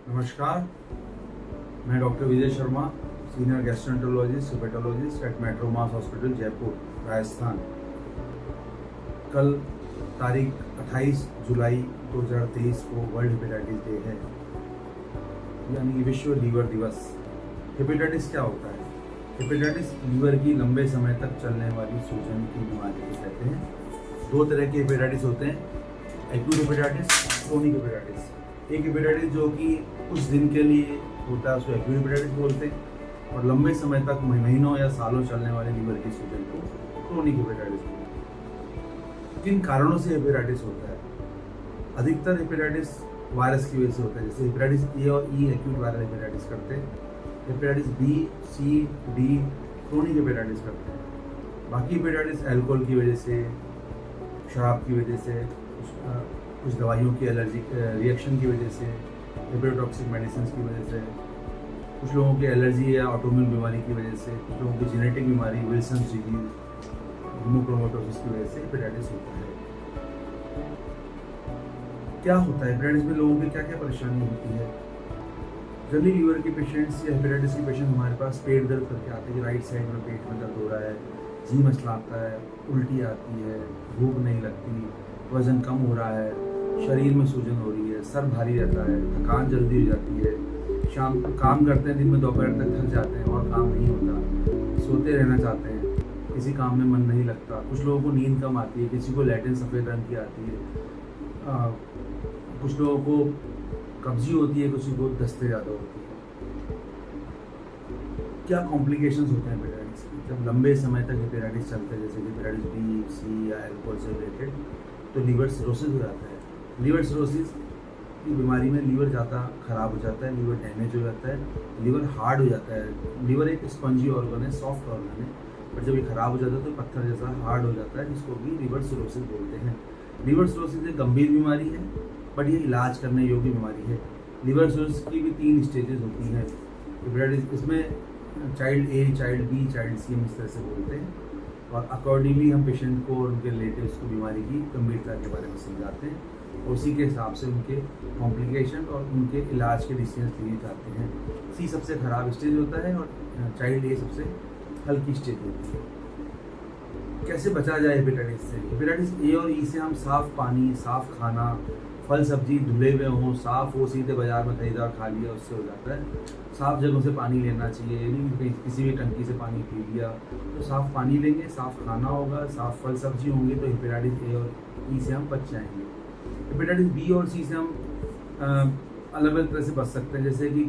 नमस्कार, मैं doctor Vijay Sharma, senior gastroenterologist hepatologist at Metro MAS Hospital Jaipur, Rajasthan. कल तारीख 28 जुलाई 2023 को वर्ल्ड हेपेटाइटिस डे है, यानी कि विश्व लीवर दिवस। हेपेटाइटिस क्या होता है? हेपेटाइटिस लीवर की लंबे समय तक चलने वाली सूजन की बीमारी को कहते हैं। दो तरह के हेपेटाइटिस होते हैं, एक्यूट हेपेटाइटिस, क्रोनिक हेपेटाइटिस। एक हेपेटाइटिस जो कि कुछ दिन के लिए होता है उसको एक्यूट हेपेटाइटिस बोलते हैं, और लंबे समय तक महीनों या सालों चलने वाले लीवर की सूजन को क्रोनिक हेपेटाइटिस बोलते हैं। किन कारणों से हेपेटाइटिस होता है? अधिकतर हेपेटाइटिस वायरस की वजह से होता है, जैसे हेपेटाइटिस ए और ई एक्यूट वायरल हेपेटाइटिस करते हैं, हेपेटाइटिस बी, सी, डी क्रोनिक हेपेटाइटिस करते हैं। बाकी हेपेटाइटिस अल्कोहल की वजह से, शराब की वजह से, कुछ दवाइयों की एलर्जी रिएक्शन की वजह से, हेपेटोटॉक्सिक मेडिसिन की वजह से, कुछ लोगों की एलर्जी या ऑटोइम्यून बीमारी की वजह से, कुछ लोगों की जेनेटिक बीमारी विल्सन्स डिजीज, हीमोक्रोमेटोसिस की वजह से हेपेटाइटिस होता है। क्या होता है हेपेटाइटिस में? लोगों की क्या क्या परेशानी होती है? जनरली लीवर के पेशेंट्स या हेपेटाइटिस के पेशेंट हमारे पास पेट दर्द करके आते हैं कि राइट साइड में पेट में दर्द हो रहा है, जी मचलाता है, उल्टी आती है, भूख नहीं लगती, वजन कम हो रहा है, शरीर में सूजन हो रही है, सर भारी रहता है, थकान जल्दी हो जाती है, शाम को काम करते हैं, दिन में दोपहर तक थक जाते हैं और काम नहीं होता, सोते रहना चाहते हैं, किसी काम में मन नहीं लगता, कुछ लोगों को नींद कम आती है, किसी को लैटिन सफ़ेद रंग की आती है, कुछ लोगों को कब्जी होती है, किसी को दस्ते ज़्यादा होती है। क्या कॉम्प्लिकेशंस होते हैं हेपेटाइटिस के? जब लंबे समय तक हेपेटाइटिस चलते हैं, जैसे कि हेपेटाइटिस बी, सी या अल्कोहल से रिलेटेड, तो लीवर सिरोसिस हो जाता है। लीवर सिरोसिस की बीमारी में लीवर ज़्यादा ख़राब हो जाता है, लीवर डैमेज हो जाता है, लीवर हार्ड हो जाता है। लीवर एक स्पंजी ऑर्गन है, सॉफ्ट ऑर्गन है, पर जब ये ख़राब हो जाता है तो पत्थर जैसा हार्ड हो जाता है, जिसको भी लीवर सिरोसिस बोलते हैं। लीवर सिरोसिस एक गंभीर बीमारी है, बट ये इलाज करने योग्य बीमारी है। लीवर सिरोसिस की भी 3 स्टेजेस होती हैं हेपेटाइटिस। इसमें Child A, Child B, Child C हम इस तरह से बोलते हैं, और अकॉर्डिंगली हम पेशेंट को और उनके रिलेटिव्स को बीमारी की गंभीरता के बारे में समझाते हैं, और उसी के हिसाब से उनके कॉम्प्लिकेशन और उनके इलाज के डिसीजन लिए जाते हैं। सी सबसे ख़राब स्टेज होता है और चाइल्ड ए सबसे हल्की स्टेज होती है। कैसे बचा जाए हेपेटाइटिस से? हेपेटाइटिस ए और ई से हम साफ़ पानी, साफ़ खाना, फल सब्जी धुले हुए हों, साफ़ हो, सीधे बाज़ार में खरीदा खा लिया, उससे हो जाता है। साफ़ जगहों से पानी लेना चाहिए, नहीं किसी भी टंकी से पानी पी लिया, तो साफ़ पानी लेंगे, साफ़ खाना होगा, साफ़ फल सब्जी होंगे, तो हेपेटाइटिस ए और ई से हम बच जाएंगे। हेपेटाइटिस बी और सी से हम अलग अलग तरह से बच सकते हैं, जैसे कि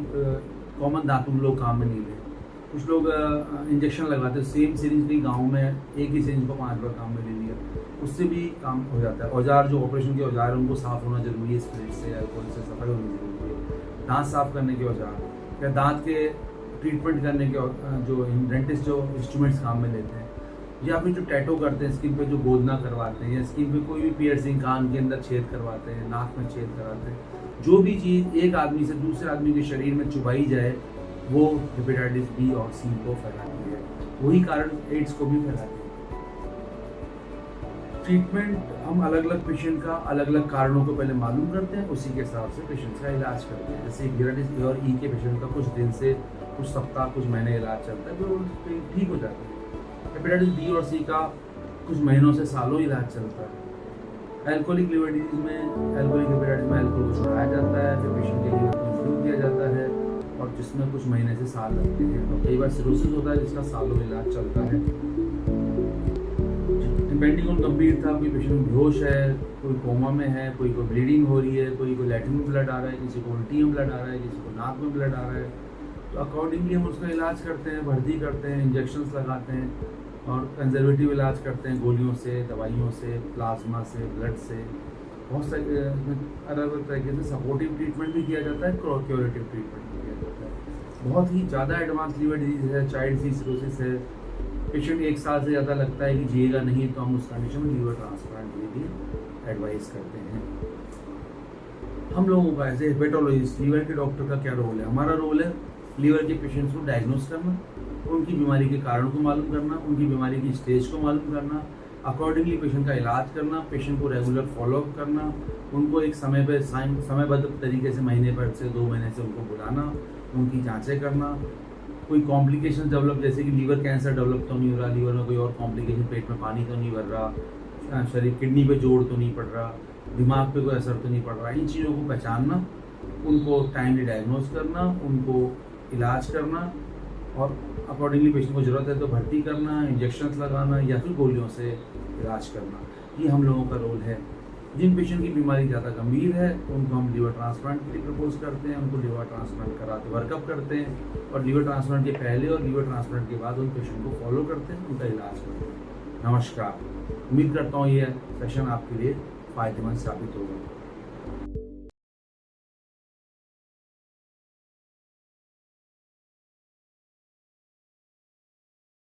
कॉमन दातुन लोग काम में नहीं लें। कुछ लोग इंजेक्शन लगाते हैं, सेम सिरिंज कहीं गाँव में एक ही सिरिंज को 5 बार काम में ले लिया, उससे भी काम हो जाता है। औजार, जो ऑपरेशन के औजार हैं, उनको साफ़ होना जरूरी है, स्पिरिट से, अल्कोहल से सफाई होनी जरूरी है। दांत साफ़ करने के औजार या दांत के ट्रीटमेंट करने के जो डेंटिस्ट जो इंस्ट्रूमेंट्स काम में लेते हैं, या फिर जो टैटो करते हैं स्किन पे, जो गोदना करवाते हैं, या स्किन पे कोई भी पियर्सिंग, कान के अंदर छेद करवाते हैं, नाक में छेद कराते हैं, जो भी चीज़ एक आदमी से दूसरे आदमी के शरीर में चुभाई जाए, वो हेपेटाइटिस बी और सी को फैलाती है। वही कारण एड्स को भी फैलाती है। ट्रीटमेंट हम अलग अलग पेशेंट का अलग अलग कारणों को पहले मालूम करते हैं, उसी के हिसाब से पेशेंट का इलाज करते हैं। जैसे हेपेटाइटिस ए और ई के पेशेंट का कुछ दिन से, कुछ सप्ताह, कुछ महीने इलाज चलता है, फिर ठीक हो जाता है। हेपेटाइटिस बी और सी का कुछ महीनों से सालों इलाज चलता है। एल्कोहलिक लिवर डिजीज में, एल्कोहलिक हेपेटाइटिस में एल्कोहल को छुड़ाया जाता है, फिर पेशेंट के लीवर को फ्लूइड दिया जाता है, और जिसमें कुछ महीने से साल लगते हैं, और कई बार सिरोसिस होता है जिसका सालों इलाज चलता है। डिपेंडिंग ऑन गंभीरता, कोई पेशेंट बेहोश है, कोई कोमा में है, कोई को ब्लीडिंग हो रही है, कोई को लैट्रिन में ब्लड आ रहा है, किसी को उल्टी में ब्लड आ रहा है, किसी को नाक में ब्लड आ रहा है, तो अकॉर्डिंगली हम उसका इलाज करते हैं, भर्ती करते हैं, इंजेक्शंस लगाते हैं, और कंजर्वेटिव इलाज करते हैं, गोलियों से, दवाइयों से, प्लाज्मा से, ब्लड से, बहुत सारे अलग अलग तरीके से सपोर्टिव ट्रीटमेंट भी किया जाता है, क्योरेटिव ट्रीटमेंट भी किया जाता है। बहुत ही ज़्यादा एडवांस लीवर डिजीज है, चाइल्ड सी सिरोसिस है, पेशेंट 1 साल से ज़्यादा लगता है कि जिएगा नहीं, तो हम उस कंडीशन में लीवर ट्रांसप्लांट के लिए एडवाइस करते हैं। हम लोगों का एज ए हेपेटोलॉजिस्ट, लीवर के डॉक्टर का क्या रोल है? हमारा रोल है लीवर के पेशेंट्स को डायग्नोस करना, उनकी बीमारी के कारण को मालूम करना, उनकी बीमारी की स्टेज को मालूम करना, अकॉर्डिंगली पेशेंट का इलाज करना, पेशेंट को रेगुलर फॉलोअप करना, उनको एक समय पे समयबद्ध तरीके से महीने भर से 2 महीने से उनको बुलाना, उनकी जांचें करना। कोई कॉम्प्लिकेशन डेवलप, जैसे कि लीवर कैंसर डेवलप तो नहीं हो रहा, लीवर में कोई और कॉम्प्लिकेशन, पेट में पानी तो नहीं भर रहा, शरीर किडनी पे जोड़ तो नहीं पड़ रहा, दिमाग पे कोई असर तो नहीं पड़ रहा। इन चीज़ों को पहचानना, उनको टाइमली डायग्नोज करना, उनको इलाज करना और अकॉर्डिंगली पेशेंट को ज़रूरत है तो भर्ती करना, इंजेक्शंस लगाना या फिर गोलियों से इलाज करना। ये हम लोगों का रोल है। जिन पेशेंट की बीमारी ज़्यादा गंभीर है तो उनको हम लीवर ट्रांसप्लांट के लिए प्रपोज करते हैं, उनको लीवर ट्रांसप्लांट कराते वर्कअप करते हैं और लीवर ट्रांसप्लांट के पहले और लीवर ट्रांसप्लांट के बाद उन पेशेंट को फॉलो करते हैं, उनका इलाज करते हैं। नमस्कार, उम्मीद करता हूँ ये सेशन आपके लिए फ़ायदेमंद साबित होगा।